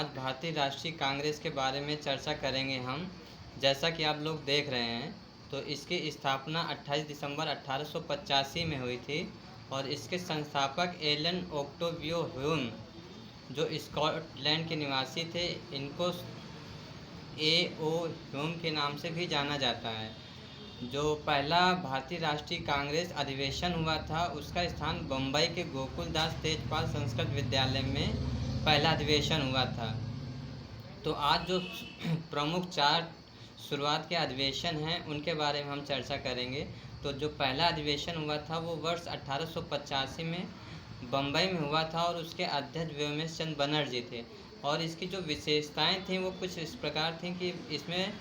आज भारतीय राष्ट्रीय कांग्रेस के बारे में चर्चा करेंगे हम। जैसा कि आप लोग देख रहे हैं, तो इसकी स्थापना 28 दिसंबर 1885 में हुई थी और इसके संस्थापक एलन ओक्टेवियो ह्यूम, जो स्कॉटलैंड के निवासी थे, इनको A.O. ह्यूम के नाम से भी जाना जाता है। जो पहला भारतीय राष्ट्रीय कांग्रेस अधिवेशन हुआ था, उसका स्थान बम्बई के गोकुलदास तेजपाल संस्कृत विद्यालय में पहला अधिवेशन हुआ था। तो आज जो प्रमुख 4 शुरुआत के अधिवेशन हैं, उनके बारे में हम चर्चा करेंगे। तो जो पहला अधिवेशन हुआ था वो वर्ष 1885 में बम्बई में हुआ था और उसके अध्यक्ष व्योमेश चंद्र बनर्जी थे। और इसकी जो विशेषताएं थीं वो कुछ इस प्रकार थीं कि इसमें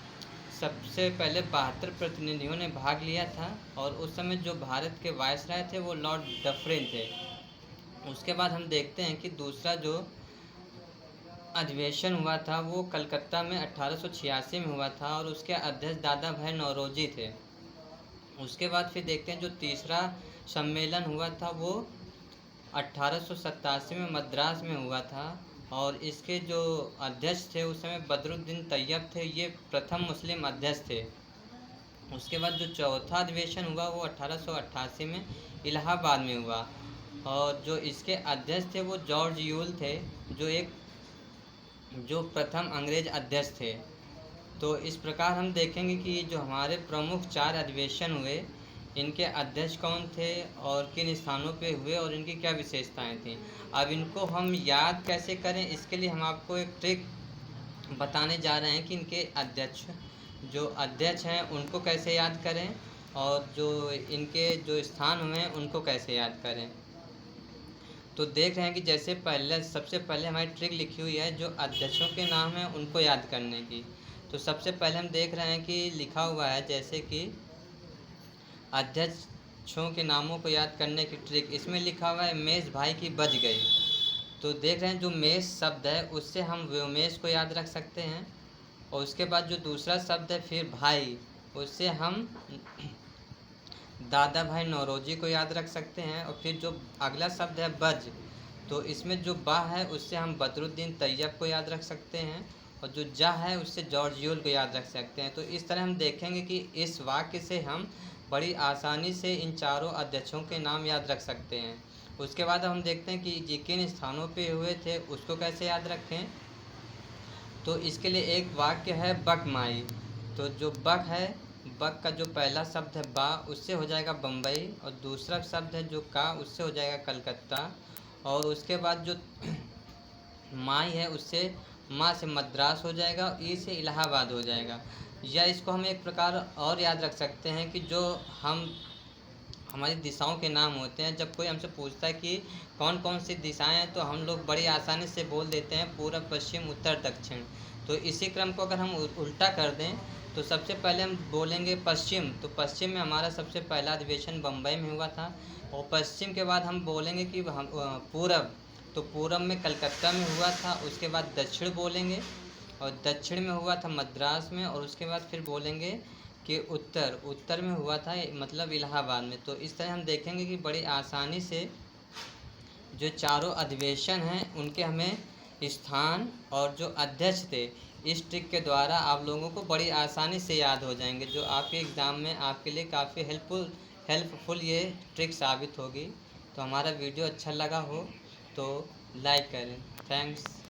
सबसे पहले 72 प्रतिनिधियों ने भाग लिया था और उस समय जो भारत के वायसराय थे वो लॉर्ड डफरिन थे। उसके बाद हम देखते हैं कि दूसरा जो अधिवेशन हुआ था वो कलकत्ता में 1886 में हुआ था और उसके अध्यक्ष दादा भाई नौरोजी थे। उसके बाद फिर देखते हैं जो तीसरा सम्मेलन हुआ था वो 1887 में मद्रास में हुआ था और इसके जो अध्यक्ष थे उस समय बदरुद्दीन तैयब थे, ये प्रथम मुस्लिम अध्यक्ष थे। उसके बाद जो चौथा अधिवेशन हुआ वो 1888 में इलाहाबाद में हुआ और जो इसके अध्यक्ष थे वो जॉर्ज यूल थे, जो प्रथम अंग्रेज अध्यक्ष थे। तो इस प्रकार हम देखेंगे कि जो हमारे प्रमुख 4 अधिवेशन हुए, इनके अध्यक्ष कौन थे और किन स्थानों पे हुए और इनकी क्या विशेषताएं थीं। अब इनको हम याद कैसे करें, इसके लिए हम आपको एक ट्रिक बताने जा रहे हैं कि इनके अध्यक्ष हैं उनको कैसे याद करें और जो इनके जो स्थान हुए उनको कैसे याद करें। तो देख रहे हैं कि जैसे सबसे पहले हमारी ट्रिक लिखी हुई है जो अध्यक्षों के नाम हैं उनको याद करने की। तो सबसे पहले हम देख रहे हैं कि लिखा हुआ है जैसे कि अध्यक्षों के नामों को याद करने की ट्रिक, इसमें लिखा हुआ है मेष भाई की बज गई। तो देख रहे हैं जो मेष शब्द है उससे हम व्योमेश को याद रख सकते हैं और उसके बाद जो दूसरा शब्द है फिर भाई, उससे हम दादा भाई नौरोजी को याद रख सकते हैं। और फिर जो अगला शब्द है बज, तो इसमें जो बा है उससे हम बदरुद्दीन तैयब को याद रख सकते हैं और जो जा है उससे जॉर्ज यूल को याद रख सकते हैं। तो इस तरह हम देखेंगे कि इस वाक्य से हम बड़ी आसानी से इन चारों अध्यक्षों के नाम याद रख सकते हैं। उसके बाद हम देखते हैं कि ये किन स्थानों पे हुए थे उसको कैसे याद रखें। तो इसके लिए एक वाक्य है बकमाई। तो जो बक है, बक का जो पहला शब्द है बा, उससे हो जाएगा बम्बई और दूसरा शब्द है जो का, उससे हो जाएगा कलकत्ता और उसके बाद जो माई है उससे माँ से मद्रास हो जाएगा और ई से इलाहाबाद हो जाएगा। या इसको हम एक प्रकार और याद रख सकते हैं कि जो हमारी दिशाओं के नाम होते हैं, जब कोई हमसे पूछता है कि कौन कौन सी दिशाएं हैं तो हम लोग बड़ी आसानी से बोल देते हैं पूर्व पश्चिम उत्तर दक्षिण। तो इसी क्रम को अगर हम उल्टा कर दें तो सबसे पहले हम बोलेंगे पश्चिम। तो पश्चिम में हमारा सबसे पहला अधिवेशन बम्बई में हुआ था और पश्चिम के बाद हम बोलेंगे कि हम पूरब, तो पूरब में कलकत्ता में हुआ था। उसके बाद दक्षिण बोलेंगे और दक्षिण में हुआ था मद्रास में और उसके बाद फिर बोलेंगे कि उत्तर में हुआ था, मतलब इलाहाबाद में। तो इस तरह हम देखेंगे कि बड़ी आसानी से जो चारों अधिवेशन हैं उनके हमें स्थान और जो अध्यक्ष थे, इस ट्रिक के द्वारा आप लोगों को बड़ी आसानी से याद हो जाएंगे, जो आपके एग्ज़ाम में आपके लिए काफ़ी हेल्पफुल ये ट्रिक साबित होगी। तो हमारा वीडियो अच्छा लगा हो तो लाइक करें। थैंक्स।